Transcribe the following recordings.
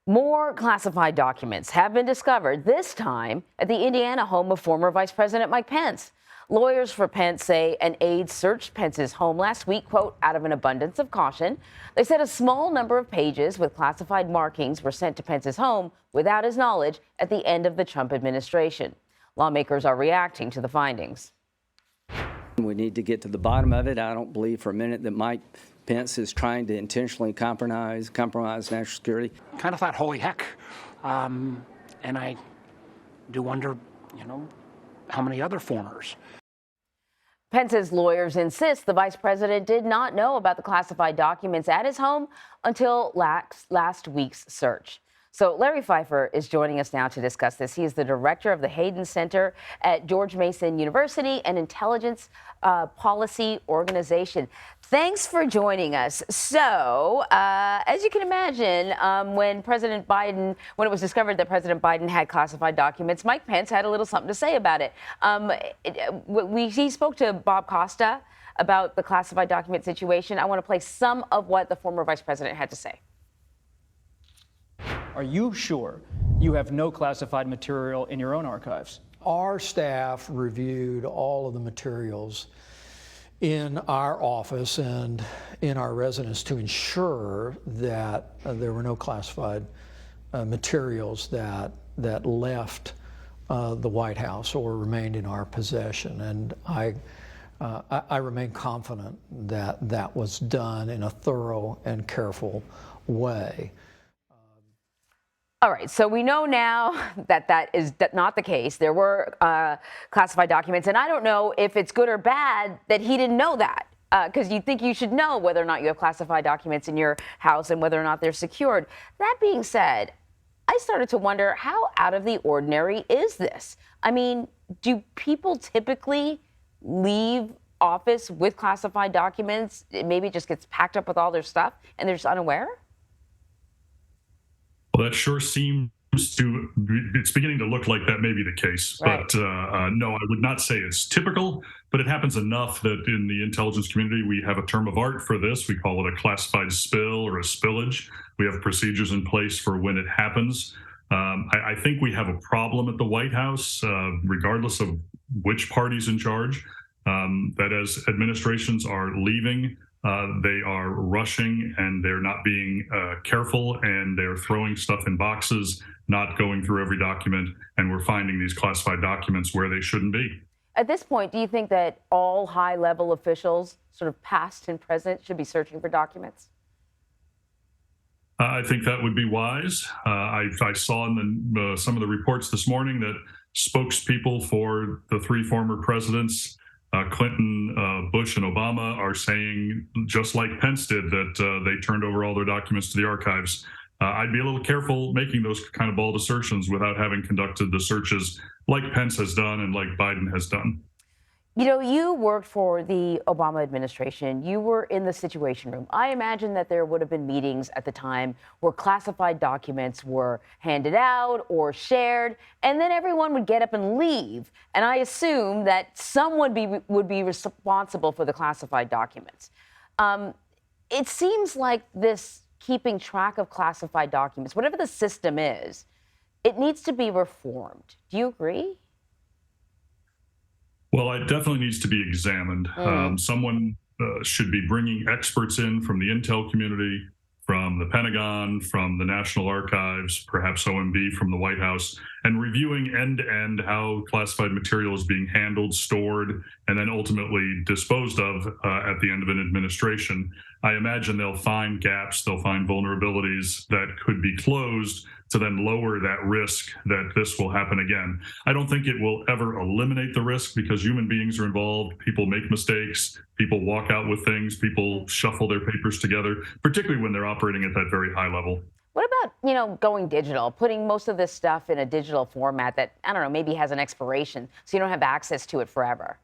More classified documents have been discovered, this time at the Indiana home of former Vice President Mike Pence. Lawyers for Pence say an aide searched Pence's home last week, quote, out of an abundance of caution. They said a small number of pages with classified markings were sent to Pence's home without his knowledge at the end of the Trump administration. Lawmakers are reacting to the findings. We need to get to the bottom of it. I don't believe for a minute that Mike Pence is trying to intentionally compromise national security. Kind of thought, holy heck. And I do wonder, how many other foreigners. Pence's lawyers insist the vice president did not know about the classified documents at his home until last week's search. So Larry Pfeiffer is joining us now to discuss this. He is the director of the Hayden Center at George Mason University, an intelligence policy organization. Thanks for joining us. So, as you can imagine, when it was discovered that President Biden had classified documents, Mike Pence had a little something to say about it. He spoke to Bob Costa about the classified document situation. I want to play some of what the former vice president had to say. Are you sure you have no classified material in your own archives? Our staff reviewed all of the materials in our office and in our residence to ensure that there were no classified materials that left the White House or remained in our possession. And I remain confident that that was done in a thorough and careful way. All right, so we know now that that is not the case. There were classified documents, and I don't know if it's good or bad that he didn't know that, because you'd think you should know whether or not you have classified documents in your house and whether or not they're secured. That being said, I started to wonder, how out of the ordinary is this? I mean, do people typically leave office with classified documents? Maybe it just gets packed up with all their stuff and they're just unaware? Well, that sure seems to, it's beginning to look like that may be the case. Right. But no, I would not say it's typical, but it happens enough that in the intelligence community, we have a term of art for this. We call it a classified spill or a spillage. We have procedures in place for when it happens. I think we have a problem at the White House, regardless of which party's in charge, that as administrations are leaving, they are rushing and they're not being careful, and they're throwing stuff in boxes, not going through every document, and we're finding these classified documents where they shouldn't be. At this point, do you think that all high-level officials, sort of past and present, should be searching for documents? I think that would be wise. I saw in some of the reports this morning that spokespeople for the three former presidents, Clinton, Bush, and Obama, are saying, just like Pence did, that they turned over all their documents to the archives. I'd be a little careful making those kind of bold assertions without having conducted the searches like Pence has done and like Biden has done. You know, you worked for the Obama administration. You were in the Situation Room. I imagine that there would have been meetings at the time where classified documents were handed out or shared, and then everyone would get up and leave. And I assume that someone would be responsible for the classified documents. It seems like this keeping track of classified documents, whatever the system is, it needs to be reformed. Do you agree? Well, it definitely needs to be examined. Someone should be bringing experts in from the intel community, from the Pentagon, from the National Archives, perhaps OMB from the White House, and reviewing end-to-end how classified material is being handled, stored, and then ultimately disposed of at the end of an administration. I imagine they'll find gaps, they'll find vulnerabilities that could be closed to then lower that risk that this will happen again. I don't think it will ever eliminate the risk, because human beings are involved. People make mistakes. People walk out with things. People shuffle their papers together, particularly when they're operating at that very high level. What about, going digital, putting most of this stuff in a digital format that, I don't know, maybe has an expiration, so you don't have access to it forever?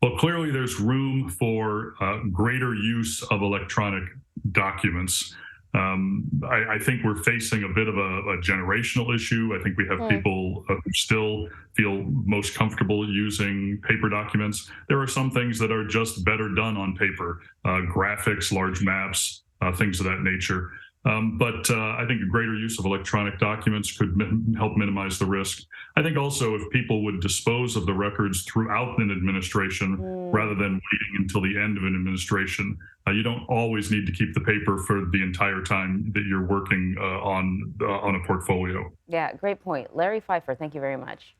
Well, clearly there's room for greater use of electronic documents. I think we're facing a bit of a generational issue. I think we have people who still feel most comfortable using paper documents. There are some things that are just better done on paper, graphics, large maps, things of that nature. But I think a greater use of electronic documents could help minimize the risk. I think also if people would dispose of the records throughout an administration rather than waiting until the end of an administration, you don't always need to keep the paper for the entire time that you're working on a portfolio. Yeah, great point. Larry Pfeiffer, thank you very much.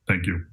Thank you.